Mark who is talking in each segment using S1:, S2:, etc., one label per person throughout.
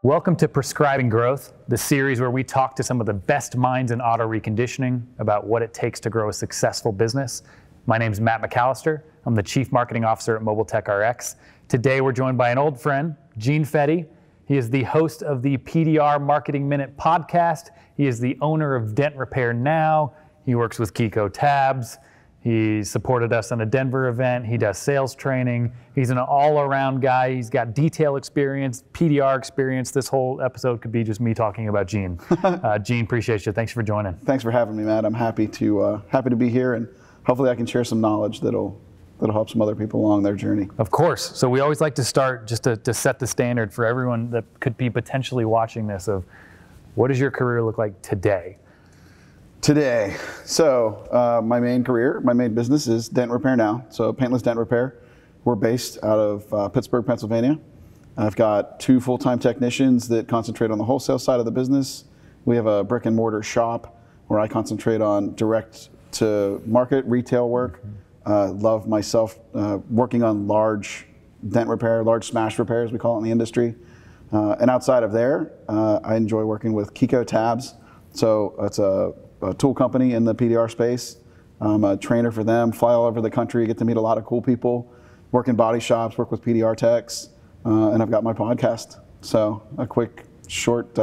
S1: Welcome to Prescribing Growth, the series where we talk to some of the best minds in auto reconditioning about what it takes to grow a successful business. My name is Matt McAllister. I'm the Chief Marketing Officer at Mobile Tech RX. Today we're joined by an old friend, Gene Fetty. He is the host of the PDR Marketing Minute podcast. He is the owner of Dent Repair Now. He works with Kiko Tabs. He supported us on a Denver event. He does sales training. He's an all-around guy. He's got detail experience, PDR experience. This whole episode could be just me talking about Gene. Gene, appreciate you. Thanks for joining.
S2: Thanks for having me, Matt. I'm happy to be here, and hopefully I can share some knowledge that'll help some other people along their journey.
S1: Of course. So we always like to start just to set the standard for everyone that could be potentially watching this of what does your career look like today?
S2: Today, so my main business is Dent Repair Now, so paintless dent repair. We're based out of Pittsburgh, Pennsylvania. I've got 2 full-time technicians that concentrate on the wholesale side of the business. We have a brick and mortar shop where I concentrate on direct to market retail work. Love myself working on large dent repair, large smash repairs, we call it in the industry. And outside of there, I enjoy working with Kiko Tabs. So it's a tool company in the PDR space. I'm a trainer for them, fly all over the country, get to meet a lot of cool people, work in body shops, work with PDR techs, and I've got my podcast. So a quick, short,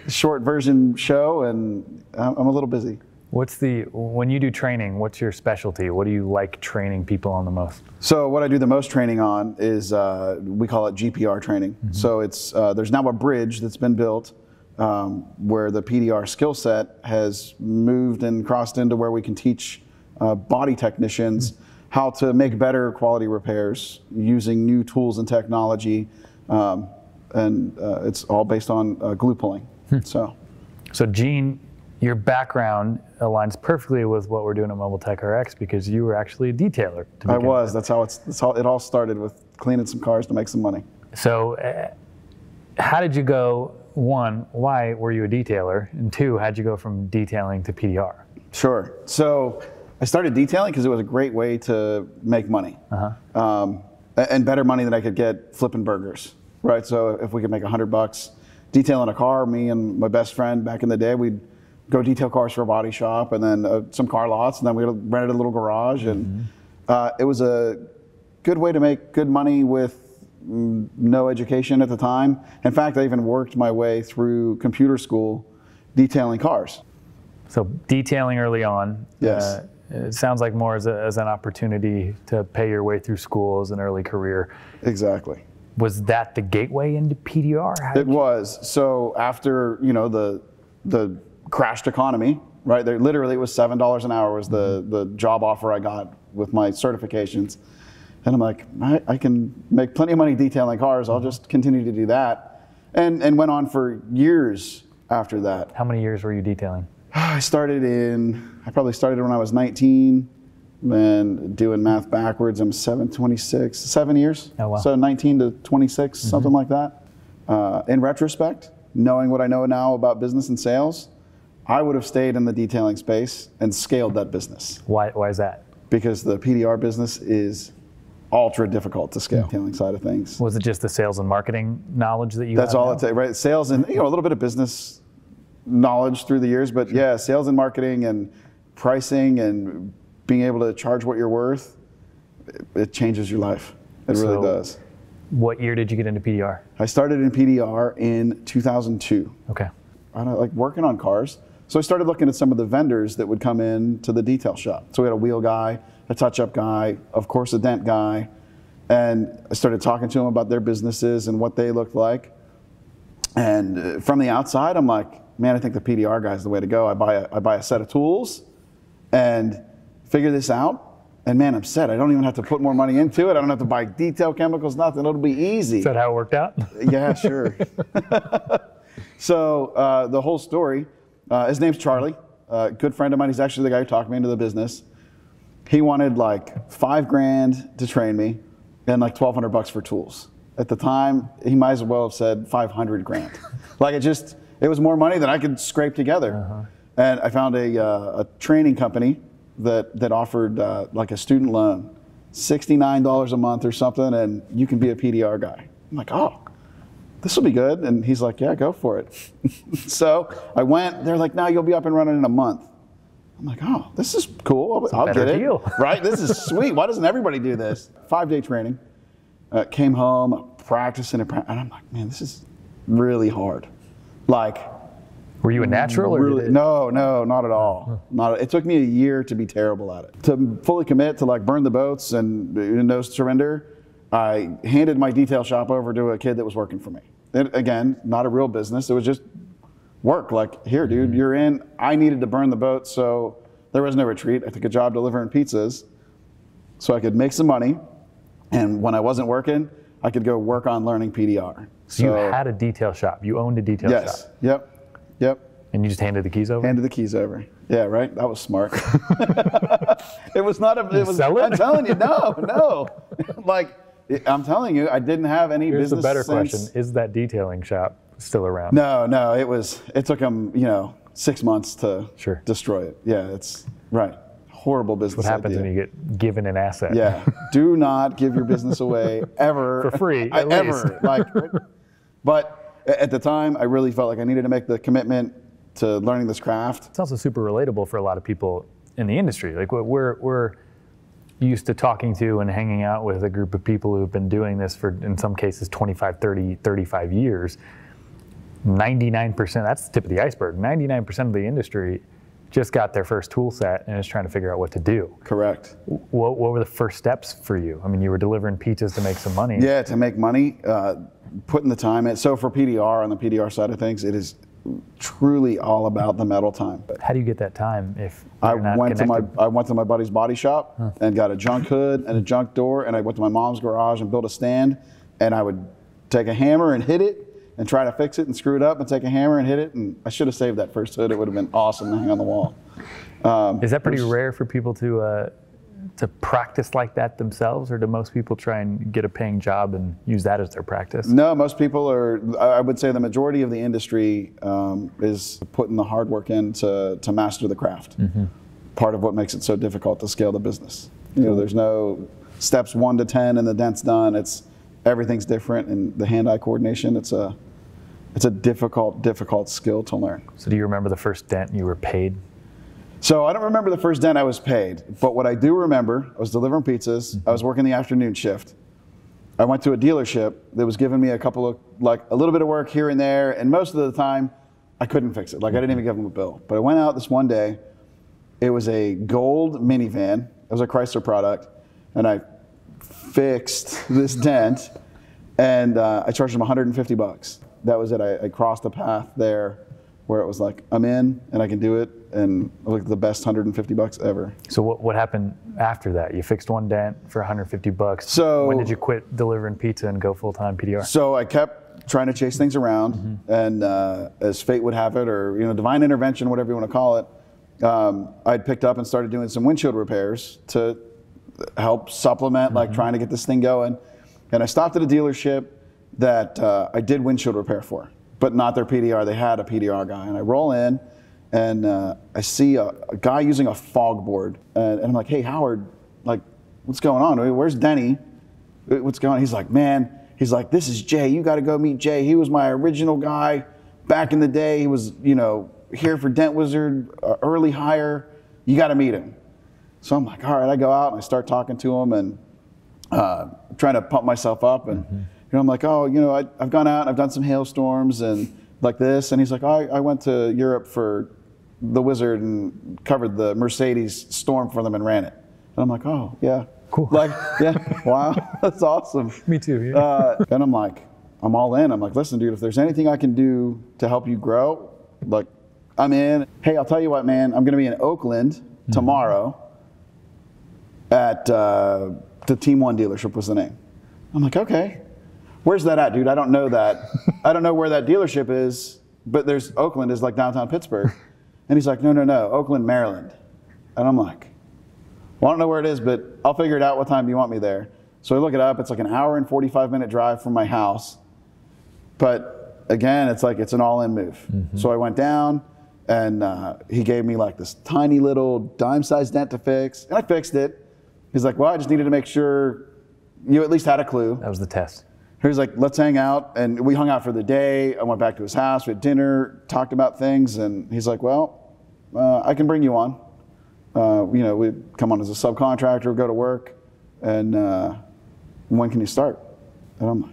S2: short version show, and I'm a little busy.
S1: When you do training, what's your specialty? What do you like training people on the most?
S2: So what I do the most training on is, we call it GPR training. Mm-hmm. So it's, there's now a bridge that's been built where the PDR skill set has moved and crossed into where we can teach body technicians how to make better quality repairs using new tools and technology, and it's all based on glue pulling. So
S1: Gene, your background aligns perfectly with what we're doing at Mobile Tech RX because you were actually a detailer.
S2: I was. That's how it all started, with cleaning some cars to make some money.
S1: So how did you go? 1, why were you a detailer? And 2, how'd you go from detailing to PDR?
S2: Sure. So I started detailing because it was a great way to make money, and better money than I could get flipping burgers, right? So if we could make $100 detailing a car, me and my best friend back in the day, we'd go detail cars for a body shop, and then some car lots, and then we rented a little garage, and it was a good way to make good money with no education at the time. In fact, I even worked my way through computer school detailing cars.
S1: So detailing early on.
S2: Yes.
S1: It sounds like more as an opportunity to pay your way through school as an early career.
S2: Exactly.
S1: Was that the gateway into PDR?
S2: It was. So after, the crashed economy, right? There literally it was $7 an hour was the job offer I got with my certifications. And I'm like, I can make plenty of money detailing cars. I'll just continue to do that. And went on for years after that.
S1: How many years were you detailing?
S2: I probably started when I was 19, and doing math backwards, I'm 7 years.
S1: Oh, wow.
S2: So 19 to 26, something like that. In retrospect, knowing what I know now about business and sales, I would have stayed in the detailing space and scaled that business.
S1: Why is that? Because
S2: the PDR business is ultra difficult to scale. Detailing side of things.
S1: Was it just the sales and marketing knowledge that you
S2: That's
S1: have
S2: all
S1: now?
S2: it takes, right? Sales and a little bit of business knowledge through the years, but yeah, sales and marketing and pricing and being able to charge what you're worth, it changes your life. It really does.
S1: What year did you get into PDR?
S2: I started in PDR in 2002.
S1: Okay.
S2: I like working on cars. So I started looking at some of the vendors that would come in to the detail shop. So we had a wheel guy, a touch-up guy, of course a dent guy, and I started talking to them about their businesses and what they looked like. And from the outside, I'm like, man, I think the PDR guy is the way to go. I buy a set of tools and figure this out, and man, I'm set. I don't even have to put more money into it. I don't have to buy detail chemicals, nothing. It'll be easy.
S1: Is that how it worked out?
S2: Yeah, sure. So the whole story, his name's Charlie, a good friend of mine. He's actually the guy who talked me into the business. He wanted like $5,000 to train me and like $1,200 for tools. At the time, he might as well have said $500,000. Like it was more money than I could scrape together. And I found a training company that offered like a student loan, $69 a month or something, and you can be a PDR guy. I'm like, oh, this will be good. And he's like, yeah, go for it. So I went, they're like, no, you'll be up and running in a month. I'm like, oh, this is cool. I'll get it.
S1: Deal.
S2: Right? This is sweet. Why doesn't everybody do this? 5-day training. Came home, practicing, and I'm like, man, this is really hard. Like,
S1: were you a natural or
S2: really, no, not at all. It took me a year to be terrible at it. To fully commit to like burn the boats and no surrender, I handed my detail shop over to a kid that was working for me. And again, not a real business. It was just work. Like, here, dude, you're in. I needed to burn the boat, so there was no retreat. I took a job delivering pizzas so I could make some money. And when I wasn't working, I could go work on learning PDR.
S1: So you had a detail shop. You owned a detail shop.
S2: Yes. Yep.
S1: And you just handed the keys over?
S2: Handed the keys over. Yeah, right? That was smart. It was not a...
S1: Sell it?
S2: I'm telling you, no. Like, I'm telling you, I didn't have any
S1: Here's
S2: business
S1: the better
S2: sense.
S1: question. Is that detailing shop still around?
S2: No, it took them, 6 months to destroy it. Yeah, it's right. Horrible business
S1: What happens
S2: idea.
S1: when you get given an asset?
S2: Yeah, do not give your business away ever.
S1: For free, at least.
S2: But at the time, I really felt like I needed to make the commitment to learning this craft.
S1: It's also super relatable for a lot of people in the industry. Like we're used to talking to and hanging out with a group of people who've been doing this for, in some cases, 25, 30, 35 years. 99%, that's the tip of the iceberg. 99% of the industry just got their first tool set and is trying to figure out what to do.
S2: Correct.
S1: What were the first steps for you? I mean, you were delivering pizzas to make some money.
S2: Yeah, to make money, putting the time in. So for PDR, on the PDR side of things, it is truly all about the metal time.
S1: How do you get that time if
S2: I
S1: you're not
S2: went to my buddy's body shop and got a junk hood and a junk door, and I went to my mom's garage and built a stand, and I would take a hammer and hit it and try to fix it and screw it up and take a hammer and hit it, and I should have saved that first hood. It would have been awesome to hang on the wall.
S1: Is that pretty rare for people to practice like that themselves, or do most people try and get a paying job and use that as their practice?
S2: No, most people are, I would say the majority of the industry is putting the hard work in to master the craft. Mm-hmm. Part of what makes it so difficult to scale the business. There's no steps 1 to 10 and the dent's done. Everything's different, and the hand-eye coordination, it's a difficult skill to learn.
S1: So do you remember the first dent you were paid?
S2: So I don't remember the first dent I was paid, but what I do remember, I was delivering pizzas, I was working the afternoon shift. I went to a dealership that was giving me a little bit of work here and there, and most of the time, I couldn't fix it. I didn't even give them a bill. But I went out this one day, it was a gold minivan, it was a Chrysler product, and I fixed this dent, and I charged them $150. That was it. I crossed the path there where it was like, I'm in and I can do it, and like the best $150 ever.
S1: So what happened after that? You fixed one dent for $150.
S2: So
S1: when did you quit delivering pizza and go full-time PDR?
S2: So I kept trying to chase things around, and as fate would have it, or divine intervention, whatever you want to call it, I'd picked up and started doing some windshield repairs to help supplement trying to get this thing going. And I stopped at a dealership that I did windshield repair for, but not their PDR. They had a PDR guy, and I roll in, and I see a guy using a fog board, and I'm like, hey, Howard, what's going on? Where's Denny? What's going on? He's like, man, this is Jay. You got to go meet Jay. He was my original guy back in the day. He was, here for Dent Wizard, early hire. You got to meet him. So I'm like, all right. I go out and I start talking to him and trying to pump myself up, and I'm like, oh, I've gone out and I've done some hailstorms and like this. And he's like, oh, I went to Europe for the Wizard and covered the Mercedes storm for them and ran it. And I'm like, oh, yeah.
S1: Cool.
S2: Yeah, wow, that's awesome.
S1: Me too, yeah.
S2: And I'm like, I'm all in. I'm like, listen, dude, if there's anything I can do to help you grow, I'm in. Hey, I'll tell you what, man, I'm going to be in Oakland tomorrow at the Team 1 dealership was the name. I'm like, okay. Where's that at, dude? I don't know that. I don't know where that dealership is, but Oakland is like downtown Pittsburgh. And he's like, no, Oakland, Maryland. And I'm like, well, I don't know where it is, but I'll figure it out. What time do you want me there? So I look it up. It's like an hour and 45-minute drive from my house. But again, it's an all-in move. So I went down, and he gave me this tiny little dime-sized dent to fix, and I fixed it. He's like, well, I just needed to make sure you at least had a clue.
S1: That was the test.
S2: he was like, let's hang out. And we hung out for the day. I went back to his house, we had dinner, talked about things. And he's like, well, I can bring you on. You know, we'd come on as a subcontractor, go to work. And when can you start? And I'm like,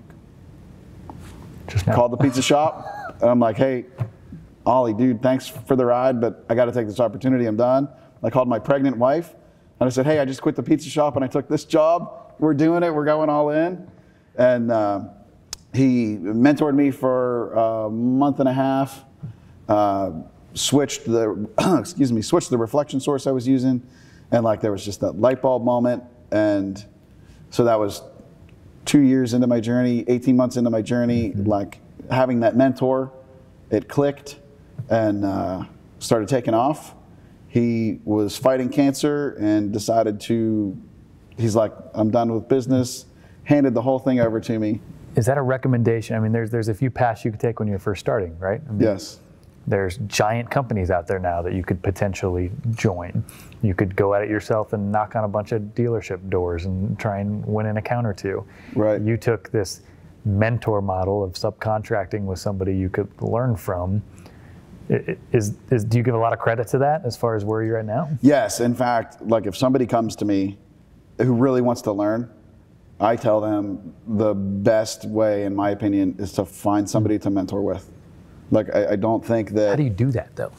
S1: just now.
S2: Called the pizza shop. And I'm like, hey, Ollie, dude, thanks for the ride, but I got to take this opportunity. I'm done. I called my pregnant wife and I said, hey, I just quit the pizza shop and I took this job. We're doing it. We're going all in. And he mentored me for a month and a half, switched the, switched the reflection source I was using. And like, there was just that light bulb moment. And so that was 2 years into my journey, 18 months into my journey, like having that mentor, it clicked and started taking off. He was fighting cancer and decided to, he's like, I'm done with business, handed the whole thing over to me.
S1: Is that a recommendation? I mean, there's a few paths you could take when you're first starting, right? I mean,
S2: yes.
S1: There's giant companies out there now that you could potentially join. You could go at it yourself and knock on a bunch of dealership doors and try and win an account or two.
S2: Right.
S1: You took this mentor model of subcontracting with somebody you could learn from. Do you give a lot of credit to that as far as where you're at now?
S2: Yes. In fact, like if somebody comes to me who really wants to learn, I tell them the best way, in my opinion, is to find somebody to mentor with. Like I don't think that.
S1: How do you do that though?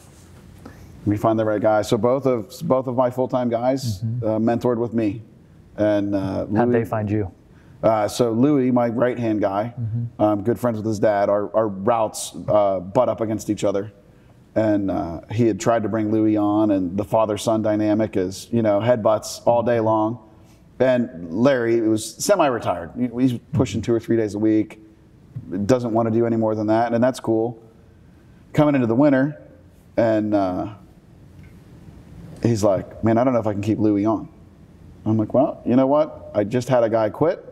S2: We find the right guy. So both of my full-time guys mentored with me. And
S1: how'd they find you?
S2: So Louis, my right-hand guy, good friends with his dad. Our routes butt up against each other. And he had tried to bring Louis on, and the father-son dynamic is, you know, headbutts all day long. And Larry was semi-retired. He's pushing 2 or 3 days a week. Doesn't want to do any more than that, and that's cool. Coming into the winter, and he's like, man, I don't know if I can keep Louis on. I'm like, well, you know what? I just had a guy quit.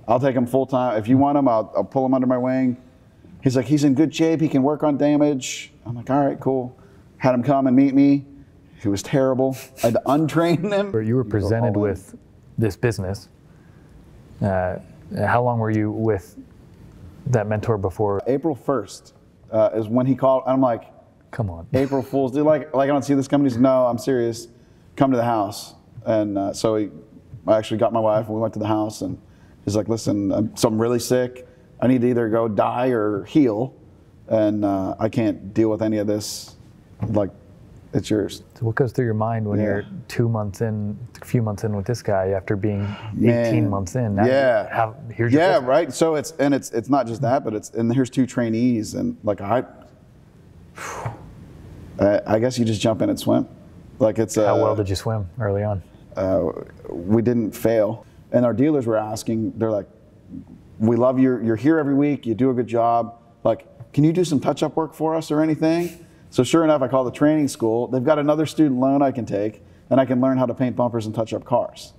S2: I'll take him full time. If you want him, I'll pull him under my wing. He's like, he's in good shape. He can work on damage. I'm like, all right, cool. Had him come and meet me. He was terrible. I had to untrain him.
S1: You were presented with this business. How long were you with that mentor before?
S2: April 1st is when he called. I'm like,
S1: come on.
S2: April Fool's. Dude, like I don't see this coming. He's no, I'm serious. Come to the house. And so I actually got my wife and we went to the house and he's like, listen, I'm really sick. I need to either go die or heal. And I can't deal with any of this. Like, it's yours.
S1: So what goes through your mind when you're 2 months in, a few months in with this guy after being 18 months in? Now here's your business.
S2: Right. So it's not just that, but and here's 2 trainees and like I guess you just jump in and swim. Like it's
S1: how well did you swim early on?
S2: We didn't fail, and our dealers were asking. They're like, "We love you're here every week. You do a good job. Like, can you do some touch-up work for us or anything?" So sure enough, I called the training school. They've got another student loan I can take, and I can learn how to paint bumpers and touch up cars.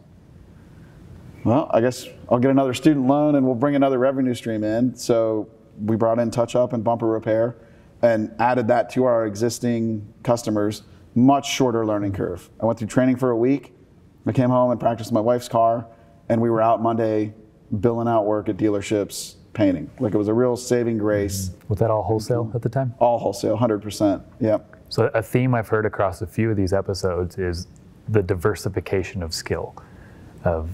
S2: Well, I guess I'll get another student loan, and we'll bring another revenue stream in. So we brought in touch-up and bumper repair, and added that to our existing customers. Much shorter learning curve. I went through training for a week. I came home and practiced my wife's car, and we were out Monday billing out work at dealerships painting. Like it was a real saving grace.
S1: Was that all wholesale at the time?
S2: All wholesale, 100%. Yeah.
S1: So a theme I've heard across a few of these episodes is the diversification of skill.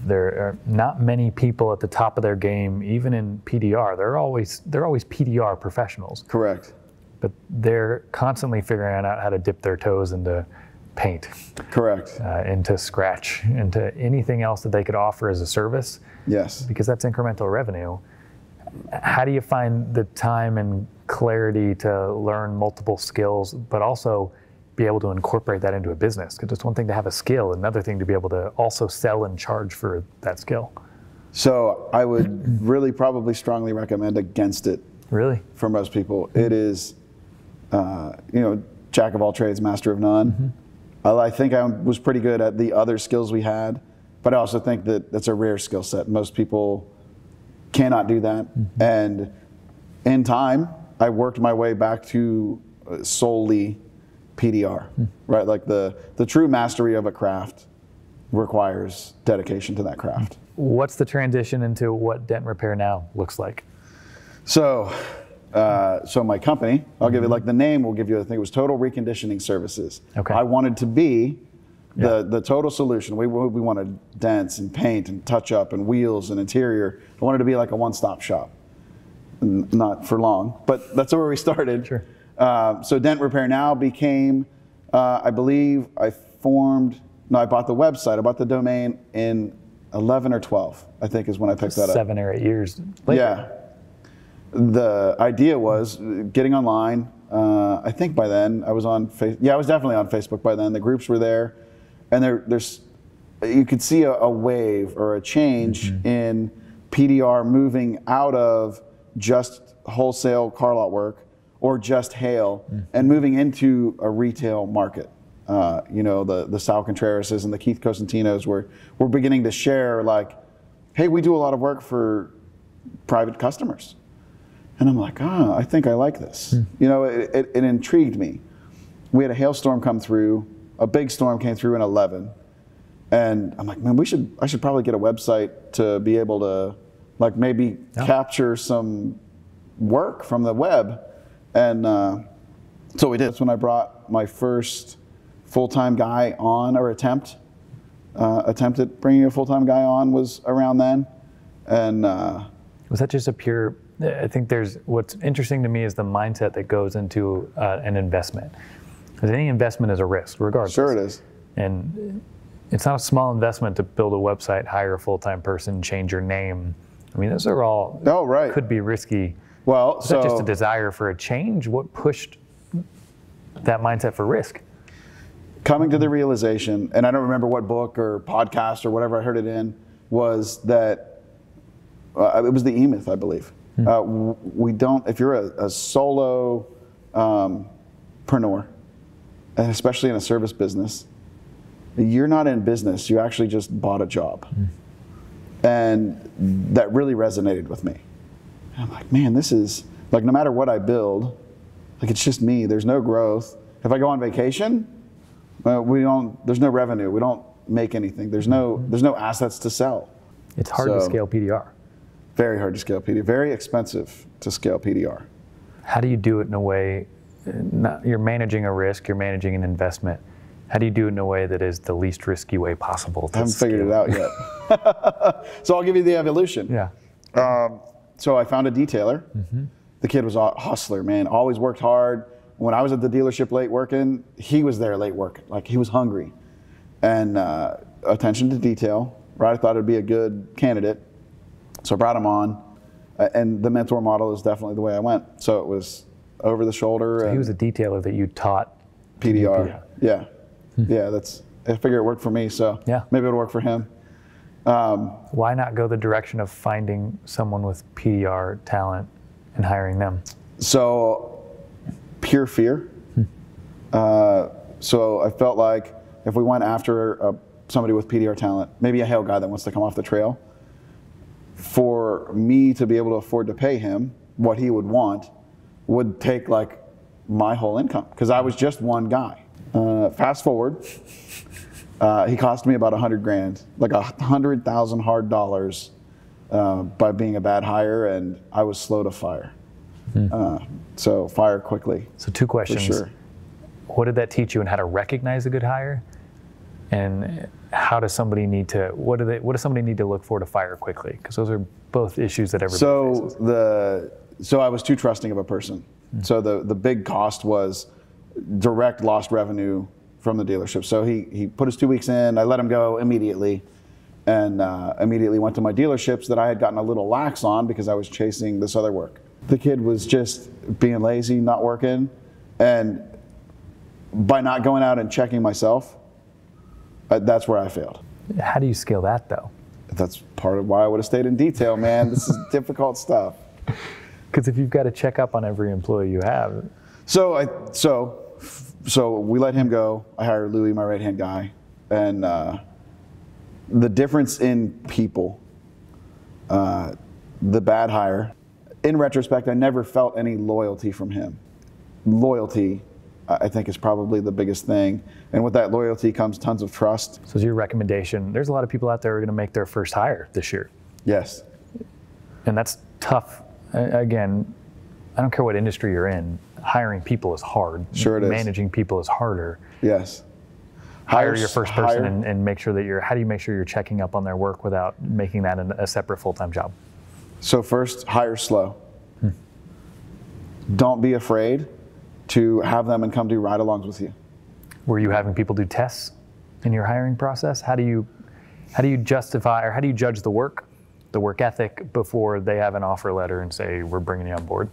S1: There are not many people at the top of their game, even in PDR. They're always PDR professionals.
S2: Correct.
S1: But they're constantly figuring out how to dip their toes into paint.
S2: Correct.
S1: Into scratch, into anything else that they could offer as a service.
S2: Yes.
S1: Because that's incremental revenue. How do you find the time and clarity to learn multiple skills, but also be able to incorporate that into a business? Because it's one thing to have a skill, another thing to be able to also sell and charge for that skill.
S2: So I would really probably strongly recommend against it.
S1: Really?
S2: For most people. It is, jack of all trades, master of none. I think I was pretty good at the other skills we had, but I also think that that's a rare skill set. Most people cannot do that. And in time, I worked my way back to solely PDR, right? Like the true mastery of a craft requires dedication to that craft.
S1: What's the transition into what Dent Repair now looks like?
S2: So, so my company, I'll give you like the name, we'll give you, I think it was Total Reconditioning Services.
S1: Okay.
S2: I wanted to be the total solution. We wanted dents and paint and touch up and wheels and interior. I wanted to be like a one-stop shop. Not for long, but that's where we started.
S1: Sure.
S2: So Dent Repair Now became, I believe I bought the website, I bought the domain in 11 or 12, I think is when I picked that up.
S1: 7 or 8 years later.
S2: Yeah. The idea was getting online. I think by then I was on I was definitely on Facebook by then. The groups were there, and there's you could see a wave or a change in PDR moving out of just wholesale car lot work or just hail and moving into a retail market. The Sal Contrerases and the Keith Cosentinos were beginning to share like, hey, we do a lot of work for private customers. And I'm like, I think I like this. It intrigued me. We had a hailstorm come through, a big storm came through in 11. And I'm like, man, I should probably get a website to be able to like maybe capture some work from the web. And so we did. That's when I brought my first full-time guy on, or attempted bringing a full-time guy on was around then. And
S1: was that just a pure, I think what's interesting to me is the mindset that goes into an investment. Because any investment is a risk, regardless.
S2: Sure it is.
S1: And it's not a small investment to build a website, hire a full-time person, change your name. I mean, those are all, could be risky.
S2: Well,
S1: was that just a desire for a change? What pushed that mindset for risk?
S2: Coming to the realization, and I don't remember what book or podcast or whatever I heard it in, was that it was the E-Myth, I believe. We don't, if you're a solo preneur, and especially in a service business, you're not in business, you actually just bought a job. And that really resonated with me. And I'm like, man, this is, like, no matter what I build, like, it's just me, there's no growth. If I go on vacation, there's no revenue, we don't make anything, there's no assets to sell.
S1: It's hard to scale PDR.
S2: Very hard to scale PDR, very expensive to scale PDR.
S1: How do you do it in a way, you're managing a risk, you're managing an investment. How do you do it in a way that is the least risky way possible?
S2: I haven't figured it out yet. So I'll give you the evolution.
S1: Yeah.
S2: So I found a detailer. The kid was a hustler, man, always worked hard. When I was at the dealership late working, he was there late working, like he was hungry. And attention to detail, right? I thought it'd be a good candidate. So I brought him on, and the mentor model is definitely the way I went. So it was over the shoulder.
S1: So he was a detailer that you taught
S2: PDR. Yeah. Yeah, I figure it worked for me, so maybe it'll work for him.
S1: Why not go the direction of finding someone with PDR talent and hiring them?
S2: So, pure fear. So I felt like if we went after somebody with PDR talent, maybe a hail guy that wants to come off the trail, for me to be able to afford to pay him what he would want would take like my whole income, because I was just one guy. Fast forward, he cost me about $100,000, like $100,000 hard dollars by being a bad hire, and I was slow to fire. So fire quickly.
S1: So 2 questions.
S2: For sure.
S1: What did that teach you in how to recognize a good hire? And how does somebody need to, what does somebody need to look for to fire quickly? Because those are both issues that everybody faces.
S2: So I was too trusting of a person. So the big cost was direct lost revenue from the dealership. So he put his 2 weeks in, I let him go immediately, and immediately went to my dealerships that I had gotten a little lax on because I was chasing this other work. The kid was just being lazy, not working, and by not going out and checking myself, that's where I failed.
S1: How do you scale that though?
S2: That's part of why I would have stayed in detail, man. This is difficult stuff.
S1: Because if you've got to check up on every employee you have.
S2: So we let him go. I hired Louis, my right-hand guy. And the difference in people, the bad hire, in retrospect, I never felt any loyalty from him. Loyalty, I think, is probably the biggest thing. And with that loyalty comes tons of trust.
S1: So is your recommendation, there's a lot of people out there who are going to make their first hire this year.
S2: Yes.
S1: And that's tough. Again, I don't care what industry you're in, hiring people is hard.
S2: Sure it is.
S1: Managing people is harder.
S2: Yes.
S1: Hire your first person and make sure that how do you make sure you're checking up on their work without making that a separate full-time job?
S2: So first, hire slow. Don't be afraid to have them and come do ride-alongs with you.
S1: Were you having people do tests in your hiring process? How do you justify, or how do you judge the work ethic before they have an offer letter and say, we're bringing you on board?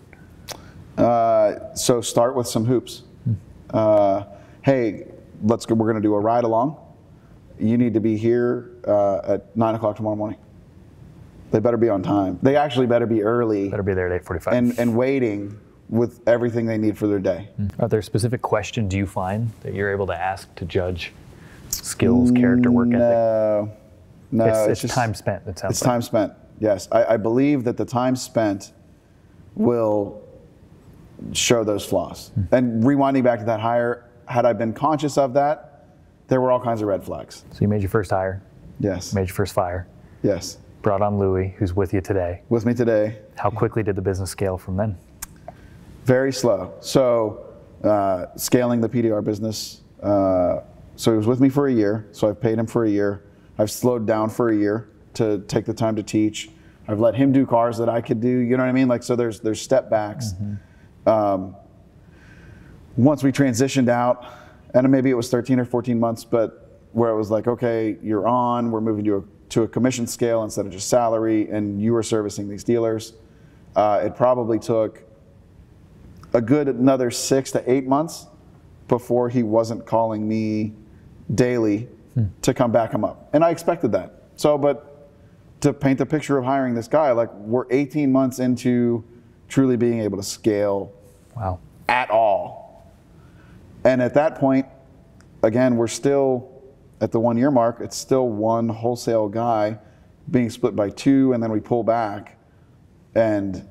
S2: So start with some hoops. Hey, we're going to do a ride-along. You need to be here at 9 o'clock tomorrow morning. They better be on time. They actually better be early.
S1: Better be there at 8:45.
S2: And waiting with everything they need for their day.
S1: Are there specific questions you find that you're able to ask to judge skills, character, work ethic?
S2: No.
S1: It's just time spent, it sounds
S2: like. It's time spent, yes. I believe that the time spent will show those flaws. And rewinding back to that hire, had I been conscious of that, there were all kinds of red flags.
S1: So you made your first hire?
S2: Yes.
S1: Made your first fire?
S2: Yes.
S1: Brought on Louie, who's with you today.
S2: With me today.
S1: How quickly did the business scale from then?
S2: Very slow. So scaling the PDR business, so he was with me for a year, so I've paid him for a year. I've slowed down for a year to take the time to teach. I've let him do cars that I could do, you know what I mean? Like, so there's step backs. Once we transitioned out, and maybe it was 13 or 14 months, but where it was like, okay, you're on, we're moving to a commission scale instead of just salary, and you were servicing these dealers. It probably took a good another 6 to 8 months before he wasn't calling me daily to come back him up. And I expected that. So, but to paint the picture of hiring this guy, like, we're 18 months into truly being able to scale at all. And at that point, again, we're still at the 1 year mark. It's still one wholesale guy being split by two, and then we pull back. And,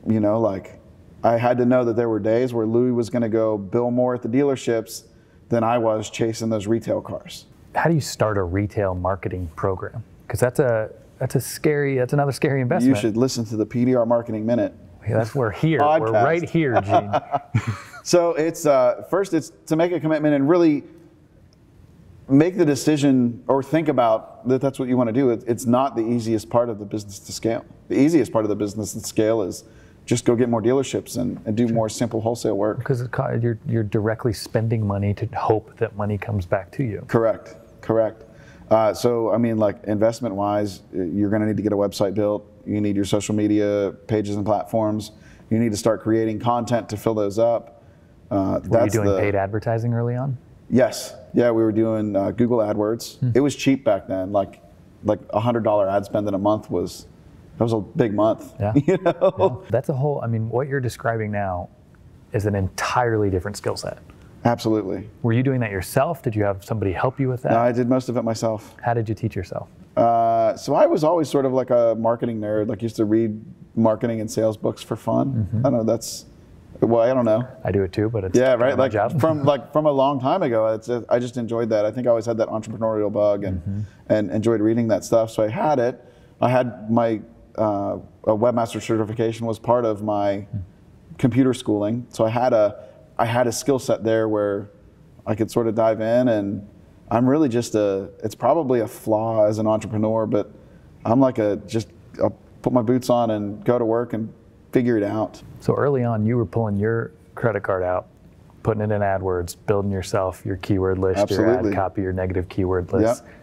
S2: you know, like, I had to know that there were days where Louis was going to go bill more at the dealerships than I was chasing those retail cars.
S1: How do you start a retail marketing program? Because that's another scary investment.
S2: You should listen to the PDR Marketing Minute.
S1: Yeah, we're here. Podcast. We're right here, Gene.
S2: So it's first, it's to make a commitment and really make the decision or think about that that's what you want to do. It's not the easiest part of the business to scale. The easiest part of the business to scale is just go get more dealerships and do more simple wholesale work. Because
S1: you're directly spending money to hope that money comes back to you.
S2: Correct. So, I mean, like, investment-wise, you're going to need to get a website built. You need your social media pages and platforms. You need to start creating content to fill those up.
S1: Were you doing paid advertising early on?
S2: Yes. Yeah, we were doing Google AdWords. It was cheap back then. Like $100 ad spend in a month was a big month.
S1: Yeah.
S2: You know?
S1: Yeah. That's what you're describing now is an entirely different skill set.
S2: Absolutely.
S1: Were you doing that yourself? Did you have somebody help you with that?
S2: No, I did most of it myself.
S1: How did you teach yourself?
S2: So I was always sort of like a marketing nerd, like used to read marketing and sales books for fun. I don't know, I don't know.
S1: I do it too, but it's
S2: right.
S1: my
S2: Like
S1: job.
S2: from a long time ago, I just enjoyed that. I think I always had that entrepreneurial bug and enjoyed reading that stuff. So I had it. I had my a webmaster certification was part of my computer schooling. So I had a skill set there where I could sort of dive in, and I'm really it's probably a flaw as an entrepreneur, but I'm like I'll put my boots on and go to work and figure it out.
S1: So early on, you were pulling your credit card out, putting it in AdWords, building yourself your keyword list,
S2: Absolutely.
S1: your ad copy, your negative keyword list.
S2: Yep.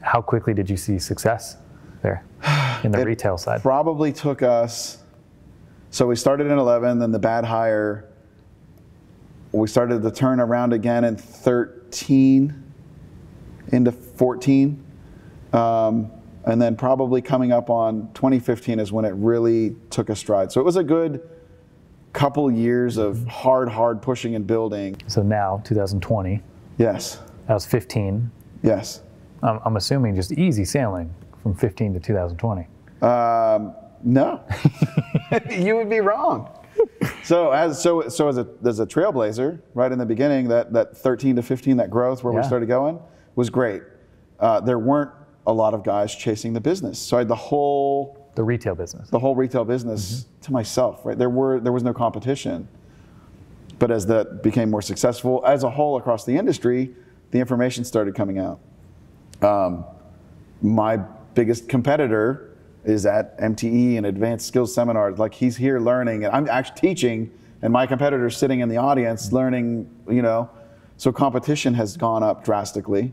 S1: How quickly did you see success there in the retail side?
S2: Probably took us, so we started in 11, then the bad hire, we started to turn around again in 13 into 14. And then probably coming up on 2015 is when it really took a stride. So it was a good couple years of hard pushing and building.
S1: So now, 2020.
S2: Yes.
S1: That was 15.
S2: Yes.
S1: I'm assuming just easy sailing from 15 to 2020.
S2: No, you would be wrong. So as a trailblazer, right in the beginning, that 13 to 15, that growth where we started going was great. There weren't a lot of guys chasing the business. So I had the whole
S1: the retail business.
S2: The whole retail business to myself, right? There was no competition. But as that became more successful, as a whole across the industry, the information started coming out. My biggest competitor is at MTE and Advanced Skills Seminars. Like, he's here learning, and I'm actually teaching, and my competitor's sitting in the audience learning, you know. So competition has gone up drastically.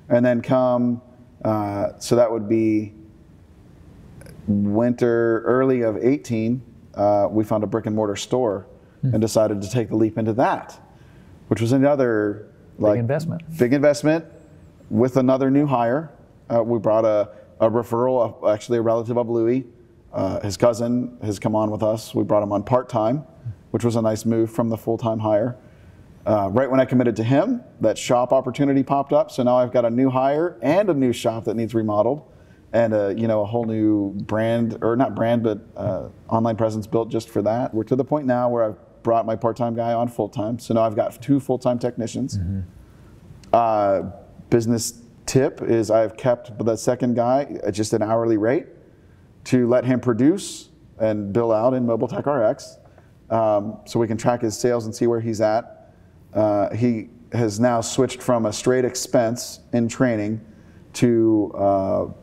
S2: And then so that would be winter, early of 18, we found a brick and mortar store and decided to take the leap into that, which was another
S1: big investment
S2: with another new hire. We brought a referral, actually a relative of Louis. His cousin has come on with us. We brought him on part-time, which was a nice move from the full-time hire. Right when I committed to him, that shop opportunity popped up. So now I've got a new hire and a new shop that needs remodeled, and a whole new brand, or not brand, but online presence built just for that. We're to the point now where I've brought my part-time guy on full-time. So now I've got 2 full-time technicians. Business tip is I've kept the second guy at just an hourly rate to let him produce and bill out in Mobile Tech RX, so we can track his sales and see where he's at. He has now switched from a straight expense in training to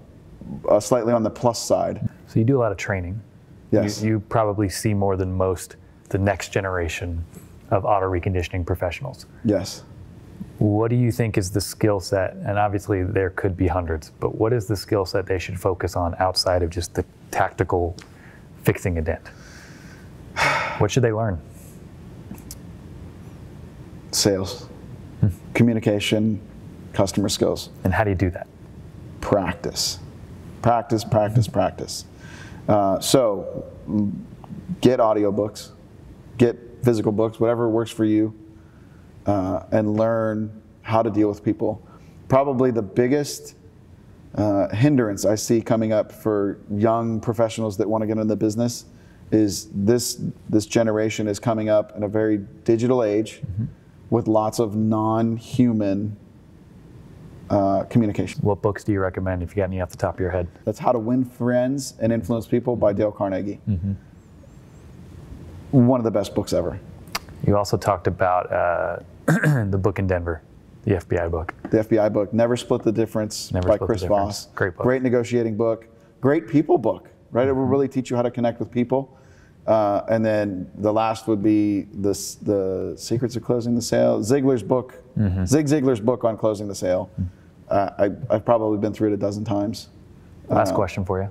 S2: slightly on the plus side.
S1: So you do a lot of training.
S2: Yes.
S1: You probably see more than most the next generation of auto reconditioning professionals.
S2: Yes.
S1: What do you think is the skill set, and obviously there could be hundreds, but what is the skill set they should focus on outside of just the tactical fixing a dent? What should they learn? Sales,
S2: communication, customer skills.
S1: And how do you do that?
S2: Practice. Practice, practice, practice. So get audiobooks, get physical books, whatever works for you, and learn how to deal with people. Probably the biggest hindrance I see coming up for young professionals that want to get into the business is this generation is coming up in a very digital age with lots of non-human communication.
S1: What books do you recommend, if you got any off the top of your head?
S2: That's How to Win Friends and Influence People by Dale Carnegie. One of the best books ever.
S1: You also talked about the book in Denver, the FBI book.
S2: The FBI book, Never Split the Difference by Chris Voss.
S1: Great book.
S2: Great negotiating book. Great people book, right? It will really teach you how to connect with people. And then the last would be the Secrets of Closing the Sale. Zig Ziglar's book on closing the sale. I've probably been through it a dozen times.
S1: Last question for you.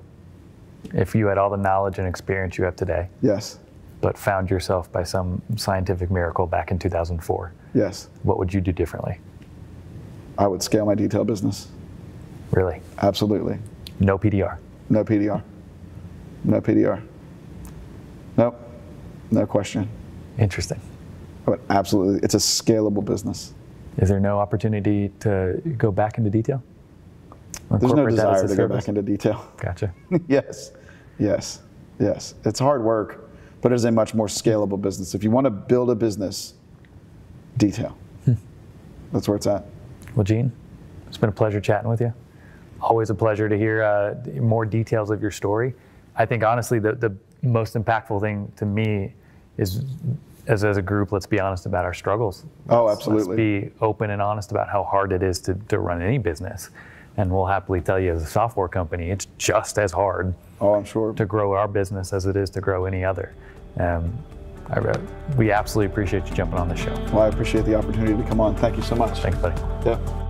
S1: If you had all the knowledge and experience you have today,
S2: yes,
S1: but found yourself by some scientific miracle back in 2004,
S2: yes,
S1: what would you do differently?
S2: I would scale my detail business.
S1: Really?
S2: Absolutely.
S1: No PDR?
S2: No PDR. No PDR. Nope. No question.
S1: Interesting.
S2: But absolutely, it's a scalable business.
S1: Is there no opportunity to go back into detail?
S2: There's no desire to go back into detail.
S1: Gotcha.
S2: Yes, yes, yes. It's hard work, but it is a much more scalable business. If you want to build a business, detail. That's where it's at.
S1: Well, Gene, it's been a pleasure chatting with you. Always a pleasure to hear more details of your story. I think honestly the most impactful thing to me is, as a group, let's be honest about our struggles.
S2: Oh, absolutely.
S1: Let's be open and honest about how hard it is to run any business. And we'll happily tell you, as a software company, it's just as hard
S2: I'm sure,
S1: to grow our business as it is to grow any other. We absolutely appreciate you jumping on the show.
S2: Well, I appreciate the opportunity to come on. Thank you so much.
S1: Thanks, buddy.
S2: Yeah.